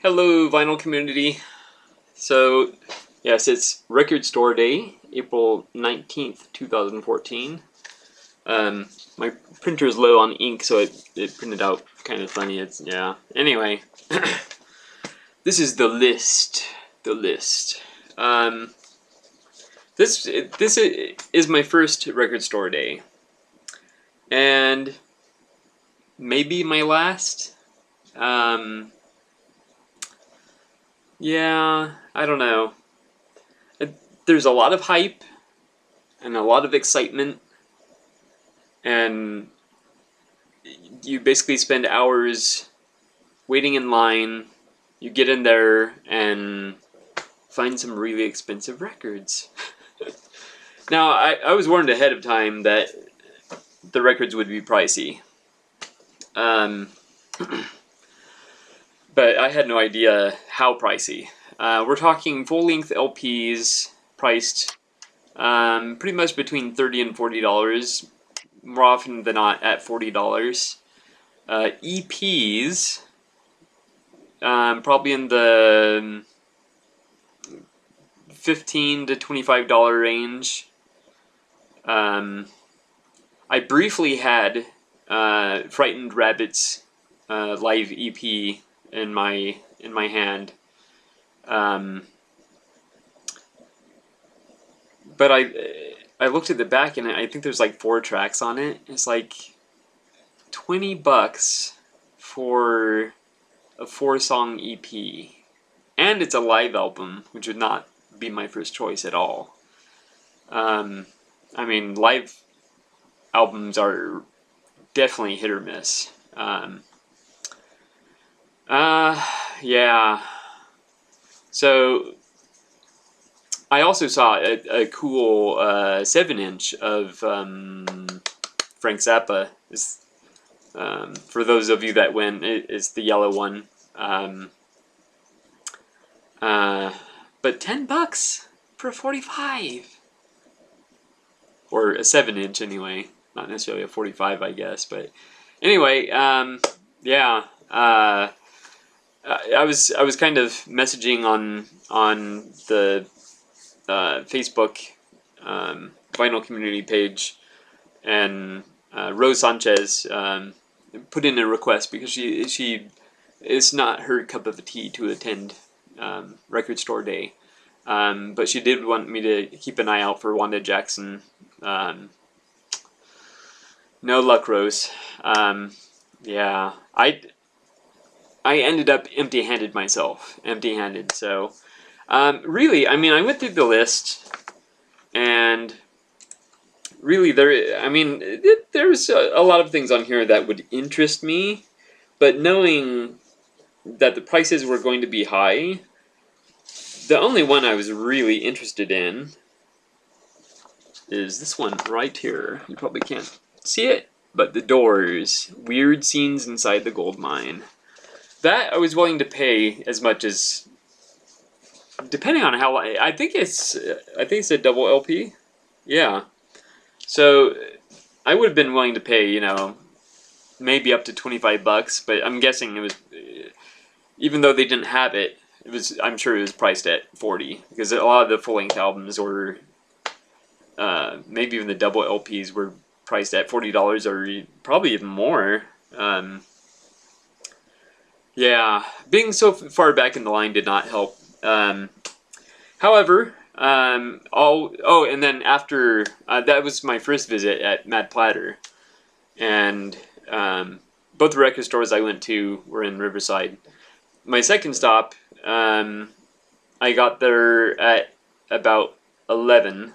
Hello, vinyl community. So, yes, it's Record Store Day, April 19th, 2014. My printer's low on ink, so it printed out kind of funny. Yeah. Anyway, this is the list. The list. This is my first Record Store Day. And maybe my last. Yeah, I don't know. There's a lot of hype and a lot of excitement, and you basically spend hours waiting in line. You get in there and find some really expensive records. Now, I was warned ahead of time that the records would be pricey. But I had no idea how pricey. We're talking full-length LPs priced pretty much between $30 and $40, more often than not at $40. EPs, probably in the $15 to $25 range. I briefly had Frightened Rabbit's live EP in my hand, but I looked at the back and I think there's like 4 tracks on it. It's like $20 for a 4-song EP, and it's a live album, which would not be my first choice at all. I mean, live albums are definitely hit or miss. Yeah. So I also saw a cool 7-inch of Frank Zappa. For those of you that went, it's the yellow one. But $10 for 45, or a 7-inch anyway. Not necessarily a 45, I guess. But anyway, yeah. I was kind of messaging on the Facebook vinyl community page, and Rose Sanchez put in a request because she it's not her cup of tea to attend Record Store Day, but she did want me to keep an eye out for Wanda Jackson. No luck, Rose. Yeah, I ended up empty-handed myself. Empty-handed, so... really, I mean, I went through the list, and really, there's a lot of things on here that would interest me, but knowing that the prices were going to be high, the only one I was really interested in is this one right here. You probably can't see it, but The Doors, Weird Scenes Inside the Gold Mine. That I was willing to pay as much as, depending on how. I think it's a double LP, yeah. So I would have been willing to pay, maybe up to $25, but I'm guessing it was, even though they didn't have it, I'm sure it was priced at $40, because a lot of the full length albums, or maybe even the double LPs, were priced at $40 or probably even more. Yeah, being so far back in the line did not help. However, and then after, that was my first visit at Mad Platter, and both the record stores I went to were in Riverside. My second stop, I got there at about 11,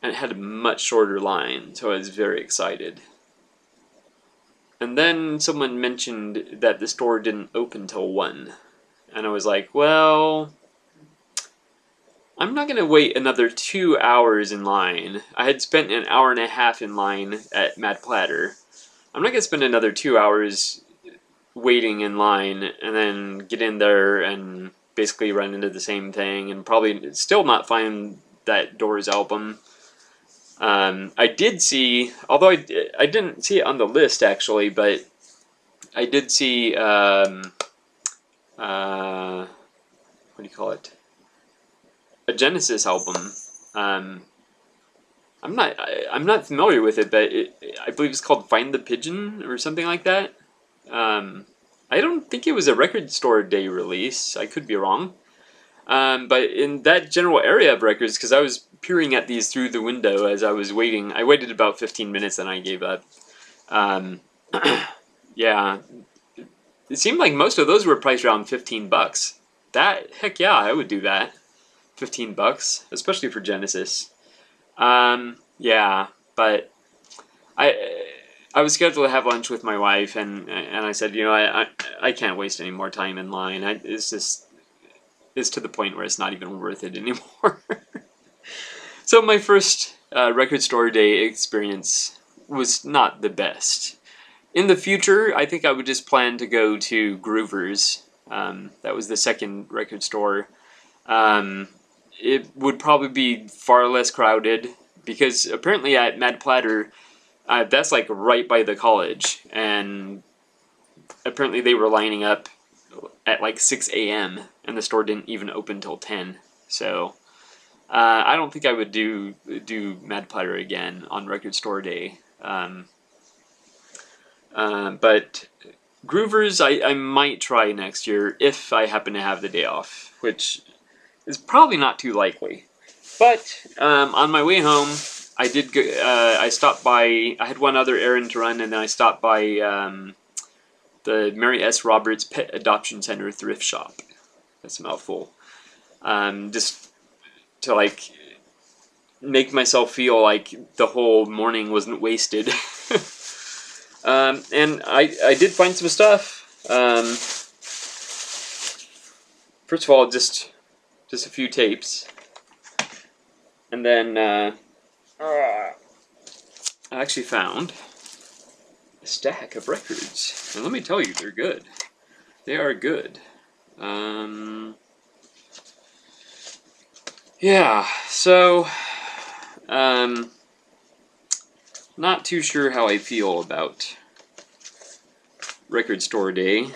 and it had a much shorter line, so I was very excited. And then someone mentioned that the store didn't open till 1. And I was like, well, I'm not going to wait another 2 hours in line. I had spent an hour and a half in line at Mad Platter. I'm not going to spend another 2 hours waiting in line and then get in there and basically run into the same thing and probably still not find that Doors album. I did see, although I didn't see it on the list actually, but I did see what do you call it? A Genesis album. Um, I'm not familiar with it, but I believe it's called "Find the Pigeon" or something like that. Um, I don't think it was a record store day release. I could be wrong. But in that general area of records, because I was peering at these through the window as I was waiting, I waited about 15 minutes and I gave up. Um, yeah, it seemed like most of those were priced around $15. Heck yeah, I would do that. $15, especially for Genesis. Yeah, but I I was scheduled to have lunch with my wife, and I said, I can't waste any more time in line. It's to the point where it's not even worth it anymore. So my first record store day experience was not the best. In the future, I think I would just plan to go to Groover's. That was the second record store. It would probably be far less crowded because apparently at Mad Platter, that's like right by the college, and apparently they were lining up at like 6 a.m. and the store didn't even open till 10. So I don't think I would do Mad Platter again on Record Store Day. But Groovers, I might try next year if I happen to have the day off, which is probably not too likely. But on my way home, I did go, I stopped by. I had one other errand to run, and then I stopped by the Mary S. Roberts Pet Adoption Center thrift shop. That's a mouthful. Just to like make myself feel like the whole morning wasn't wasted. And I did find some stuff. First of all, just a few tapes, and then I actually found a stack of records, and let me tell you, they're good. They are good. Yeah, so not too sure how I feel about Record Store Day.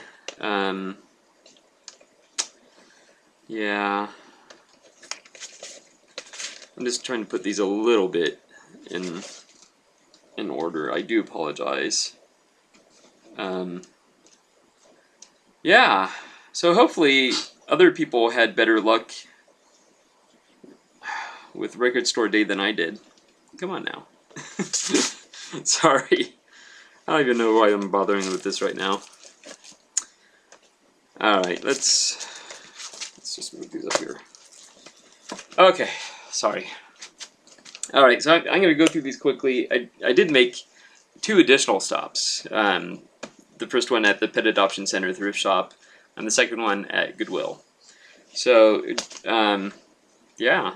Yeah. I'm just trying to put these a little bit in order. I do apologize. Yeah. So hopefully other people had better luck with Record Store Day than I did. Come on now. Sorry. I don't even know why I'm bothering with this right now. Alright, let's just move these up here. Okay, sorry. Alright, so I'm going to go through these quickly. I did make 2 additional stops. The first one at the Pet Adoption Center thrift shop, and the second one at Goodwill. So, yeah.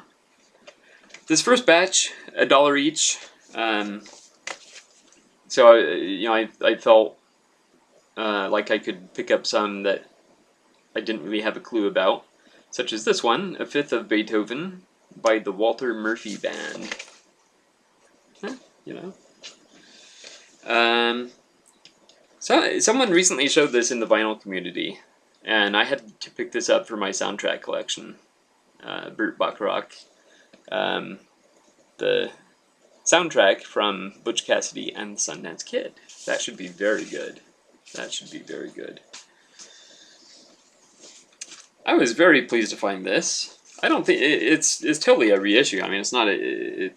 This first batch, $1 each. So, I felt like I could pick up some that I didn't really have a clue about, such as this one, A Fifth of Beethoven by the Walter Murphy Band. So someone recently showed this in the vinyl community, and I had to pick this up for my soundtrack collection. Burt Bacharach, the soundtrack from Butch Cassidy and the Sundance Kid. That should be very good. That should be very good. I was very pleased to find this. I don't think it's totally a reissue. I mean, it's not an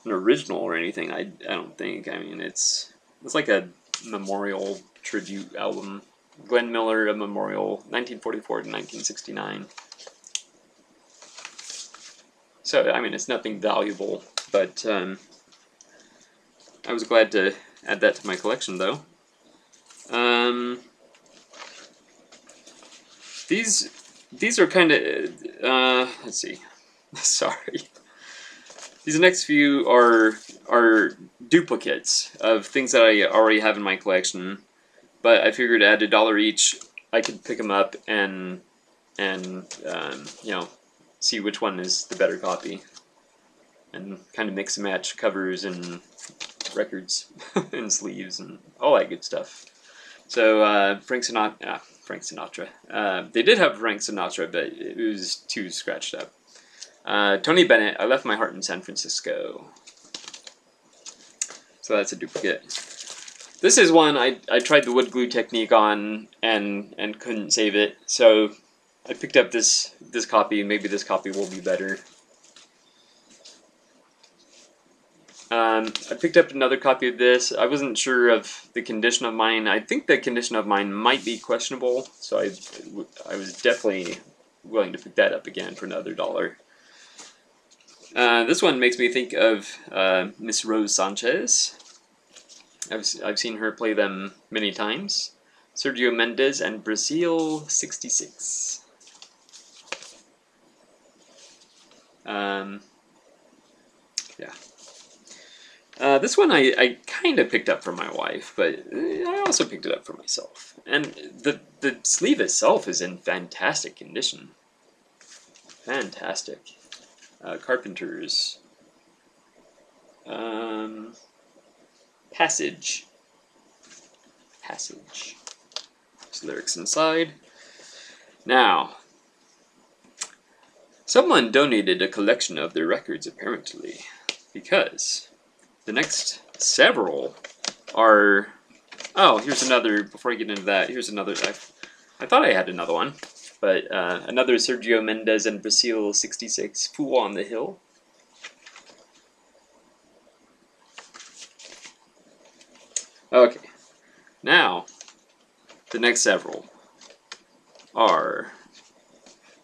original or anything. I don't think. I mean, it's like a memorial tribute album. Glenn Miller, A Memorial, 1944 to 1969. So, I mean, it's nothing valuable, but I was glad to add that to my collection, though. These are kind of, let's see, sorry. These next few are duplicates of things that I already have in my collection, but I figured at $1 each, I could pick them up and see which one is the better copy, and kind of mix and match covers and records and sleeves and all that good stuff. So Frank Sinatra, Frank Sinatra. They did have Frank Sinatra, but it was too scratched up. Tony Bennett, I Left My Heart in San Francisco. So that's a duplicate. This is one I tried the wood glue technique on and couldn't save it, so I picked up this copy. Maybe this copy will be better. I picked up another copy of this. I wasn't sure of the condition of mine. I think the condition of mine might be questionable, so I was definitely willing to pick that up again for another $1. This one makes me think of Miss Rose Sanchez. I've seen her play them many times. Sergio Mendes and Brazil 66. Yeah. This one I kind of picked up for my wife, but I also picked it up for myself. And the sleeve itself is in fantastic condition. Fantastic. Carpenter's. Passage. There's lyrics inside. Now, someone donated a collection of their records, apparently, because the next several are... Oh, here's another, before I get into that, here's another, I thought I had another one, but another Sergio Mendes and Brazil 66, Fool on the Hill. Okay, now, the next several are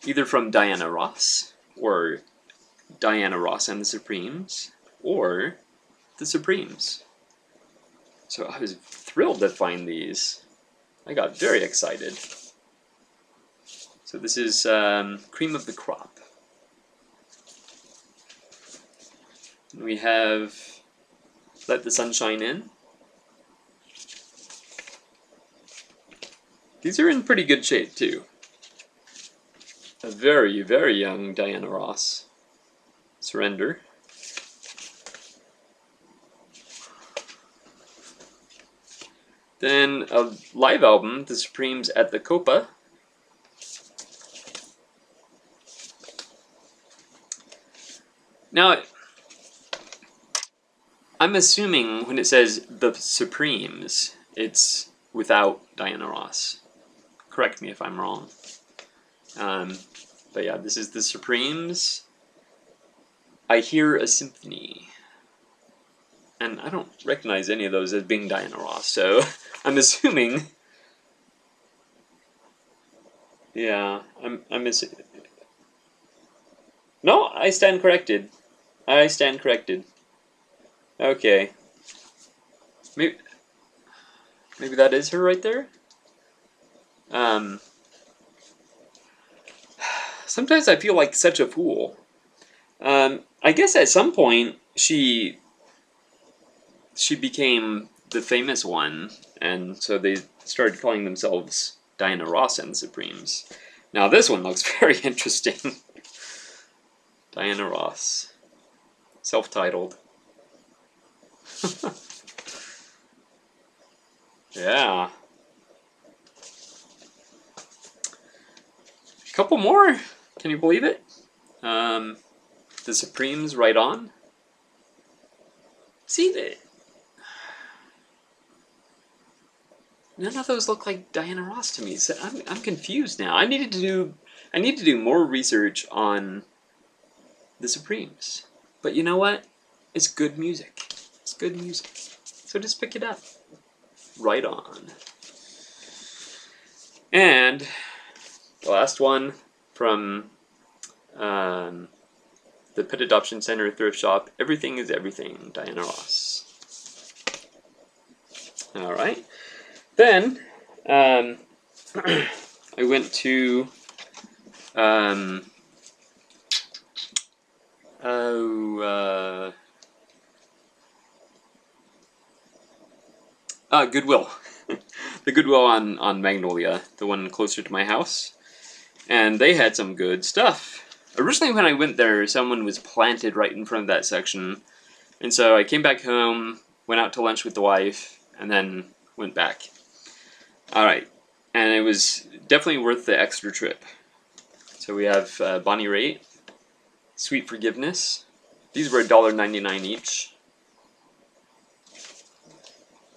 either from Diana Ross, or Diana Ross and the Supremes, or the Supremes. So I was thrilled to find these. I got very excited. So this is Cream of the Crop. We have Let the Sunshine In. These are in pretty good shape, too. A very, very young Diana Ross. Surrender. Then a live album, The Supremes at the Copa. Now, I'm assuming when it says The Supremes, it's without Diana Ross. Correct me if I'm wrong. But yeah, this is The Supremes. I Hear a Symphony. And I don't recognize any of those as being Diana Ross, so I'm assuming... Yeah, I'm assuming... No, I stand corrected. I stand corrected. Okay. Maybe that is her right there? Sometimes I feel like such a fool. I guess at some point she became the famous one, and so they started calling themselves Diana Ross and the Supremes. Now this one looks very interesting. Diana Ross. Self-titled. Yeah. A couple more. Can you believe it? The Supremes Right On. See that? None of those look like Diana Ross to me. So I'm confused now. I need to do more research on the Supremes. But you know what? It's good music. It's good music. So just pick it up. Right On. And the last one from the Pet Adoption Center Thrift Shop. Everything is Everything, Diana Ross. Alright. Then, I went to, Goodwill. The Goodwill on Magnolia, the one closer to my house. And they had some good stuff. Originally when I went there, someone was planted right in front of that section. And so I came back home, went out to lunch with the wife, and then went back. Alright. And it was definitely worth the extra trip. So we have Bonnie Raitt, Sweet Forgiveness. These were $1.99 each.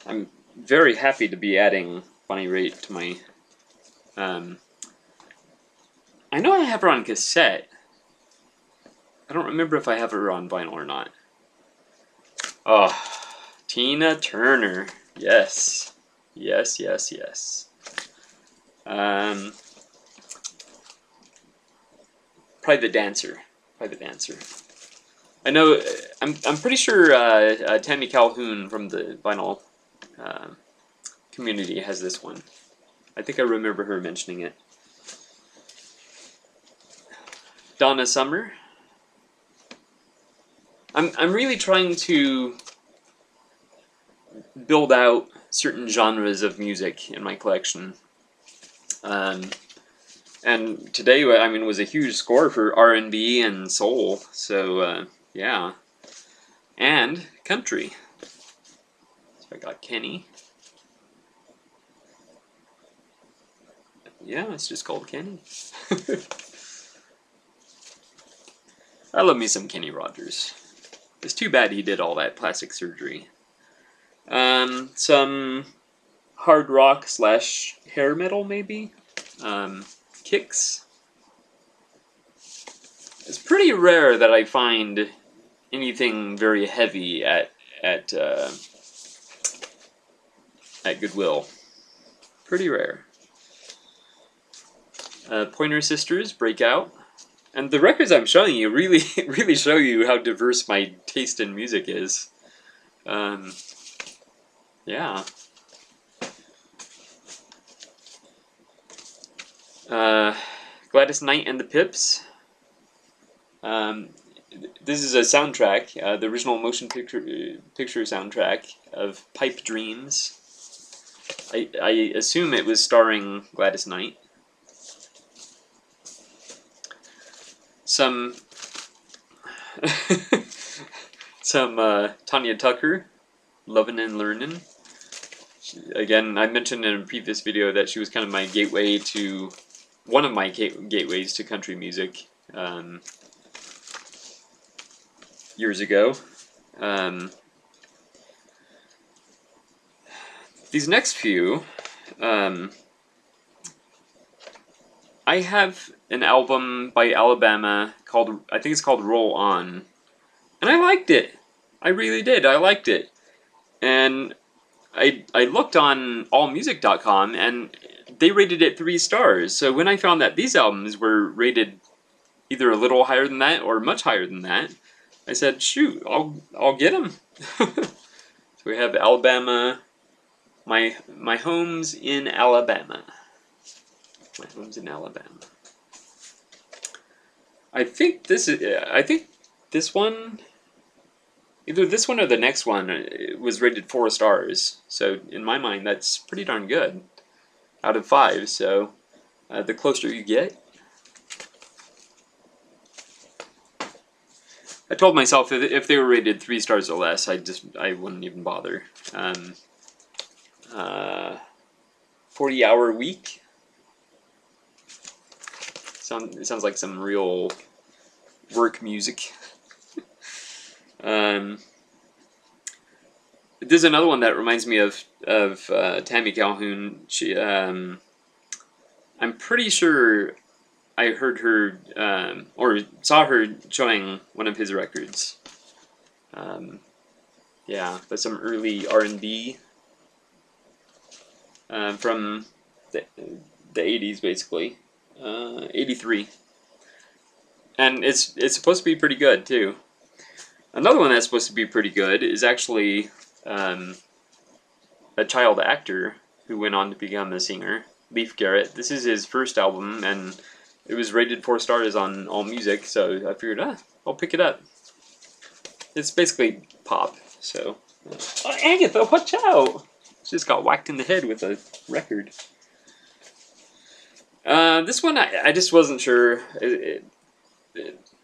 I'm very happy to be adding Bonnie Raitt to my... I know I have her on cassette. I don't remember if I have her on vinyl or not. Oh, Tina Turner. Yes. Yes, yes, yes. Private Dancer. Private Dancer. I know, I'm pretty sure Tammy Calhoun from the vinyl community has this one. I think I remember her mentioning it. Donna Summer. I'm really trying to build out certain genres of music in my collection. And today, I mean, was a huge score for R&B and soul. So, yeah. And country. So I got Kenny. Yeah, it's just called Kenny. I love me some Kenny Rogers. It's too bad he did all that plastic surgery. Some hard rock / hair metal, maybe? Kicks. It's pretty rare that I find anything very heavy at Goodwill. Pretty rare. Pointer Sisters, Breakout. And the records I'm showing you really, really show you how diverse my taste in music is. Yeah. Gladys Knight and the Pips. This is a soundtrack, the original motion picture soundtrack of Pipe Dreams. I assume it was starring Gladys Knight. Some Tanya Tucker, Lovin' and Learnin'. Again, I mentioned in a previous video that she was kind of my gateway to, one of my gateways to country music years ago. These next few, I have an album by Alabama called, I think it's called Roll On, and I liked it. I really did. I liked it. And I looked on allmusic.com and they rated it 3 stars. So when I found that these albums were rated either a little higher than that or much higher than that, I said, shoot, I'll get them. So we have Alabama, my home's in Alabama. My home's in Alabama. I think this one, either this one or the next one, was rated 4 stars. So in my mind, that's pretty darn good. Out of 5. So the closer you get. I told myself if they were rated 3 stars or less, I wouldn't even bother. 40-hour week. It sounds like some real work music. There's another one that reminds me of Tammy Calhoun. She, I'm pretty sure I heard her or saw her showing one of his records. Yeah, but some early R&B from the 80s, basically. 83. And it's supposed to be pretty good, too. Another one that's supposed to be pretty good is actually a child actor who went on to become a singer, Leif Garrett. This is his first album, and it was rated 4 stars on AllMusic, so I figured, I'll pick it up. It's basically pop, so... Oh, Agatha, watch out! She just got whacked in the head with a record. This one, I just wasn't sure.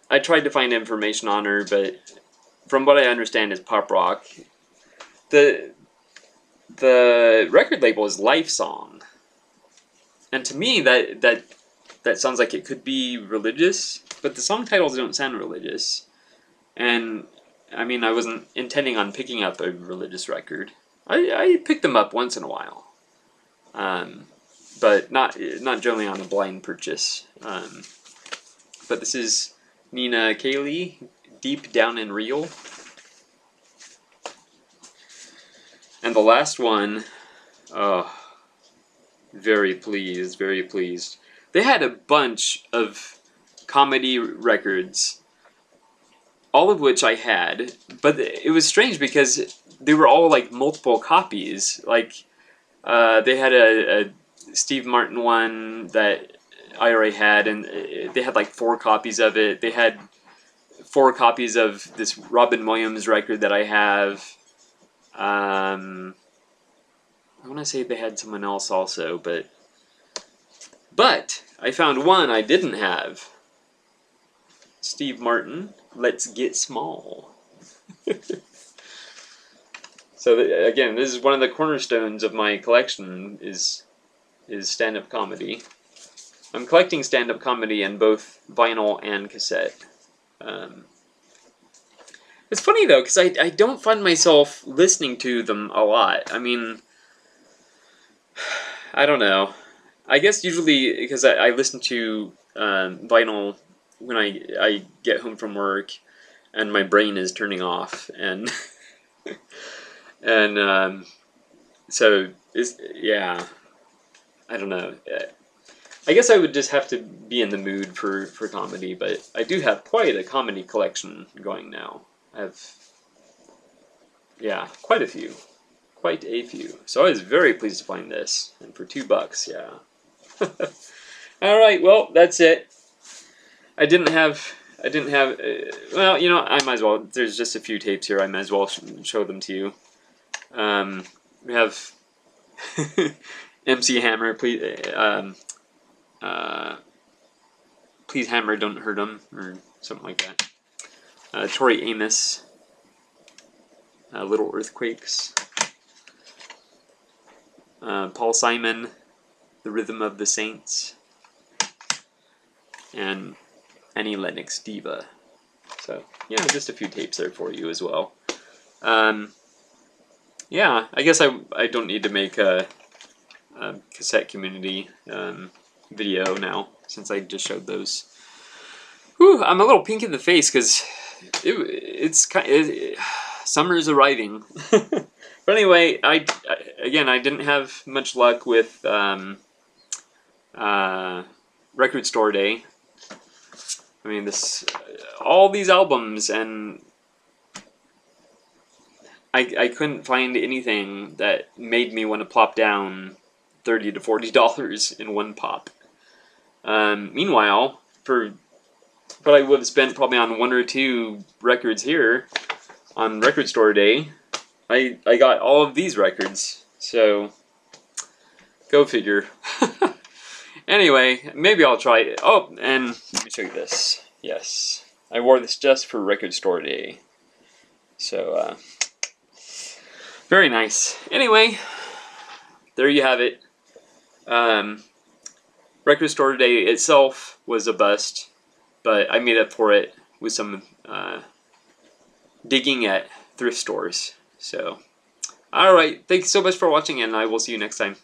I tried to find information on her, but from what I understand is pop rock. The record label is Lifesong. And to me, that sounds like it could be religious, but the song titles don't sound religious. And I mean, I wasn't intending on picking up a religious record. I picked them up once in a while, but not generally on a blind purchase. But this is Nina Kaylee, Deep Down and Real. And the last one, oh, very pleased, very pleased. They had a bunch of comedy records, all of which I had, but it was strange because they were all like multiple copies. Like, they had a Steve Martin one that I already had, and they had like 4 copies of it. They had 4 copies of this Robin Williams record that I have. I want to say they had someone else also, but I found one I didn't have. Steve Martin, Let's Get Small. So again, this is one of the cornerstones of my collection is stand-up comedy. I'm collecting stand-up comedy in both vinyl and cassette. It's funny though, because I don't find myself listening to them a lot. I mean, I don't know. I guess usually because I listen to vinyl when I get home from work and my brain is turning off, and and so yeah, I don't know. I guess I would just have to be in the mood for comedy, but I do have quite a comedy collection going now. I have, yeah, quite a few. Quite a few. So I was very pleased to find this, and for $2, yeah. Alright, well, that's it. I didn't have, well, you know, I might as well, there's just a few tapes here, I might as well show them to you. We have MC Hammer, please, Please Hammer, Don't Hurt 'Em, or something like that. Tori Amos, Little Earthquakes. Paul Simon, The Rhythm of the Saints. And Annie Lennox, Diva. So, yeah, just a few tapes there for you as well. Yeah, I guess I don't need to make a cassette community video now, since I just showed those. Whew, I'm a little pink in the face because summer's arriving. But anyway, I didn't have much luck with Record Store Day. I mean, all these albums, and I couldn't find anything that made me want to plop down $30 to $40 in one pop. Meanwhile, for what I would have spent probably on 1 or 2 records here on Record Store Day, I got all of these records. So, go figure. Anyway, maybe I'll try it. Oh, and let me show you this. Yes, I wore this just for Record Store Day. So, very nice. Anyway, there you have it. Record Store Day itself was a bust, but I made up for it with some digging at thrift stores. So, alright, thanks so much for watching, and I will see you next time.